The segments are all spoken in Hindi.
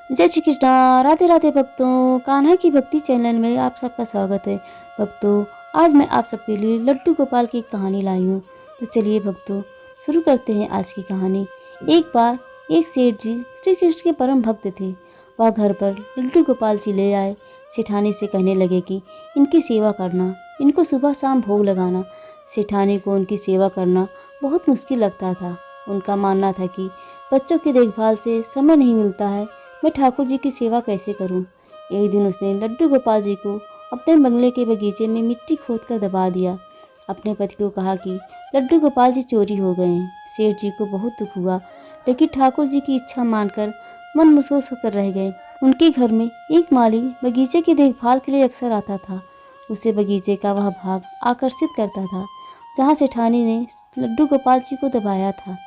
जय श्री कृष्णा। राधे राधे भक्तों, कान्हा की भक्ति चैनल में आप सबका स्वागत है। भक्तों, आज मैं आप सबके लिए लड्डू गोपाल की कहानी लाई हूँ। तो चलिए भक्तों, शुरू करते हैं आज की कहानी। एक बार एक सेठ जी श्री कृष्ण के परम भक्त थे। वह घर पर लड्डू गोपाल जी ले आए। सेठानी से कहने लगे कि इनकी सेवा करना, इनको सुबह शाम भोग लगाना। सेठानी को उनकी सेवा करना बहुत मुश्किल लगता था। उनका मानना था कि बच्चों की देखभाल से समय नहीं मिलता है, मैं ठाकुर जी की सेवा कैसे करूं। एक दिन उसने लड्डू गोपाल जी को अपने बंगले के बगीचे में मिट्टी खोदकर दबा दिया। अपने पति को कहा कि लड्डू गोपाल जी चोरी हो गए हैं। सेठ जी को बहुत दुख हुआ, लेकिन ठाकुर जी की इच्छा मानकर मन महसूस कर रह गए। उनके घर में एक माली बगीचे की देखभाल के लिए अक्सर आता था। उसे बगीचे का वह भाग आकर्षित करता था जहाँ सेठानी ने लड्डू गोपाल जी को दबाया था।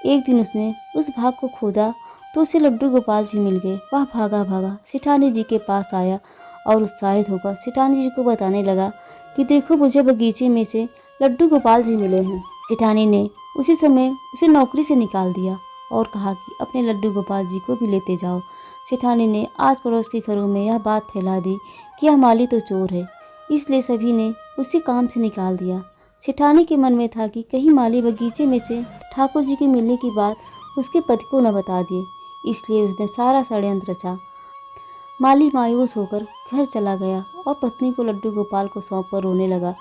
एक दिन उसने उस भाग को खोदा तो उसे लड्डू गोपाल जी मिल गए। वह भागा भागा सेठानी जी के पास आया और उत्साहित होकर सेठानी जी को बताने लगा कि देखो, मुझे बगीचे में से लड्डू गोपाल जी मिले हैं। सेठानी ने उसी समय उसे नौकरी से निकाल दिया और कहा कि अपने लड्डू गोपाल जी को भी लेते जाओ। सेठानी ने आस पड़ोस के घरों में यह बात फैला दी कि यह माली तो चोर है, इसलिए सभी ने उसी काम से निकाल दिया। सेठानी के मन में था कि कहीं माली बगीचे में से ठाकुर जी के मिलने की बात उसके पति को न बता दिए, इसलिए उसने सारा षड्यंत्र रचा। माली मायूस होकर घर चला गया और पत्नी को लड्डू गोपाल को सौंपकर रोने लगा।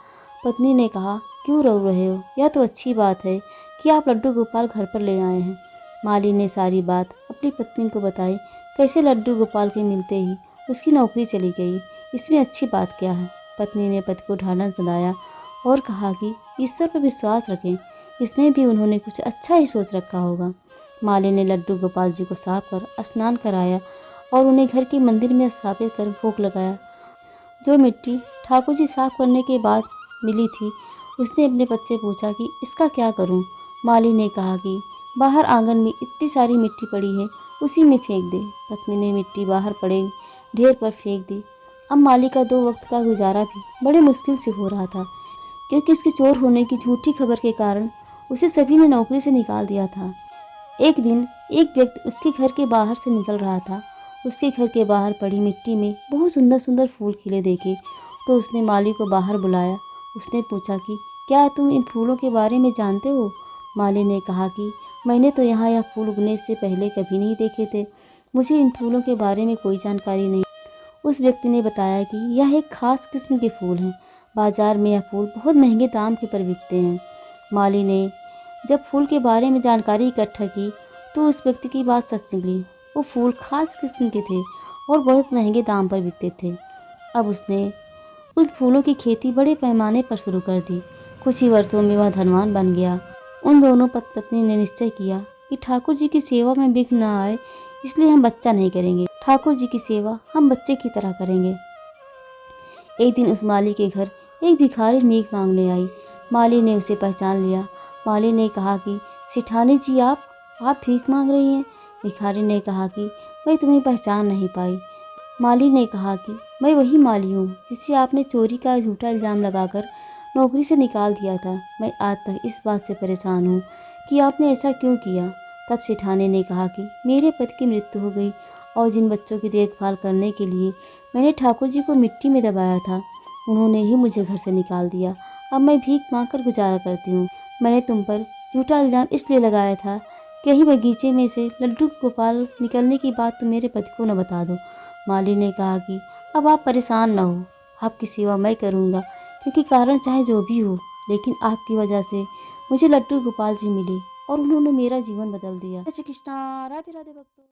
पत्नी ने कहा, क्यों रो रहे हो? यह तो अच्छी बात है कि आप लड्डू गोपाल घर पर ले आए हैं। माली ने सारी बात अपनी पत्नी को बताई। कैसे लड्डू गोपाल के मिलते ही उसकी नौकरी चली गई, इसमें अच्छी बात क्या है? पत्नी ने पति को ढांढस बंधाया और कहा कि ईश्वर पर विश्वास रखें, इसमें भी उन्होंने कुछ अच्छा ही सोच रखा होगा। माली ने लड्डू गोपाल जी को साफ कर स्नान कराया और उन्हें घर के मंदिर में स्थापित कर भोग लगाया। जो मिट्टी ठाकुर जी साफ करने के बाद मिली थी, उसने अपने पति से पूछा कि इसका क्या करूं? माली ने कहा कि बाहर आंगन में इतनी सारी मिट्टी पड़ी है, उसी में फेंक दे। पत्नी ने मिट्टी बाहर पड़े ढेर पर फेंक दी। अब माली का 2 वक्त का गुजारा भी बड़े मुश्किल से हो रहा था, क्योंकि उसके चोर होने की झूठी खबर के कारण उसे सभी ने नौकरी से निकाल दिया था। एक दिन एक व्यक्ति उसके घर के बाहर से निकल रहा था। उसके घर के बाहर पड़ी मिट्टी में बहुत सुंदर सुंदर फूल खिले देखे तो उसने माली को बाहर बुलाया। उसने पूछा कि क्या तुम इन फूलों के बारे में जानते हो? माली ने कहा कि मैंने तो यहाँ यह फूल उगने से पहले कभी नहीं देखे थे, मुझे इन फूलों के बारे में कोई जानकारी नहीं। उस व्यक्ति ने बताया कि यह एक खास किस्म के फूल हैं, बाजार में यह फूल बहुत महंगे दाम के पर बिकते हैं। माली ने जब फूल के बारे में जानकारी इकट्ठा की तो उस व्यक्ति की बात सच निकली। वो फूल खास किस्म के थे और बहुत महंगे दाम पर बिकते थे। अब उसने उन फूलों की खेती बड़े पैमाने पर शुरू कर दी। कुछ ही वर्षों में वह धनवान बन गया। उन दोनों पति पत्नी ने निश्चय किया कि ठाकुर जी की सेवा में विघ्न न आए, इसलिए हम बच्चा नहीं करेंगे। ठाकुर जी की सेवा हम बच्चे की तरह करेंगे। एक दिन उस माली के घर एक भिखारी भीख मांगने आई। माली ने उसे पहचान लिया। माली ने कहा कि सेठानी जी, आप भीख मांग रही हैं? भिखारी ने कहा कि मैं तुम्हें पहचान नहीं पाई। माली ने कहा कि मैं वही माली हूँ जिसे आपने चोरी का झूठा इल्ज़ाम लगाकर नौकरी से निकाल दिया था। मैं आज तक इस बात से परेशान हूँ कि आपने ऐसा क्यों किया। तब सेठानी ने कहा कि मेरे पति की मृत्यु हो गई और जिन बच्चों की देखभाल करने के लिए मैंने ठाकुर जी को मिट्टी में दबाया था, उन्होंने ही मुझे घर से निकाल दिया। अब मैं भीख मांग कर गुजारा करती हूँ। मैंने तुम पर झूठा इल्ज़ाम इसलिए लगाया था कि कहीं बगीचे में से लड्डू गोपाल निकलने की बात तुम मेरे पति को न बता दो। माली ने कहा कि अब आप परेशान न हो, आपकी सेवा मैं करूँगा, क्योंकि कारण चाहे जो भी हो, लेकिन आपकी वजह से मुझे लड्डू गोपाल जी मिले और उन्होंने मेरा जीवन बदल दिया। जय श्री कृष्णा। राधे राधे भक्तों।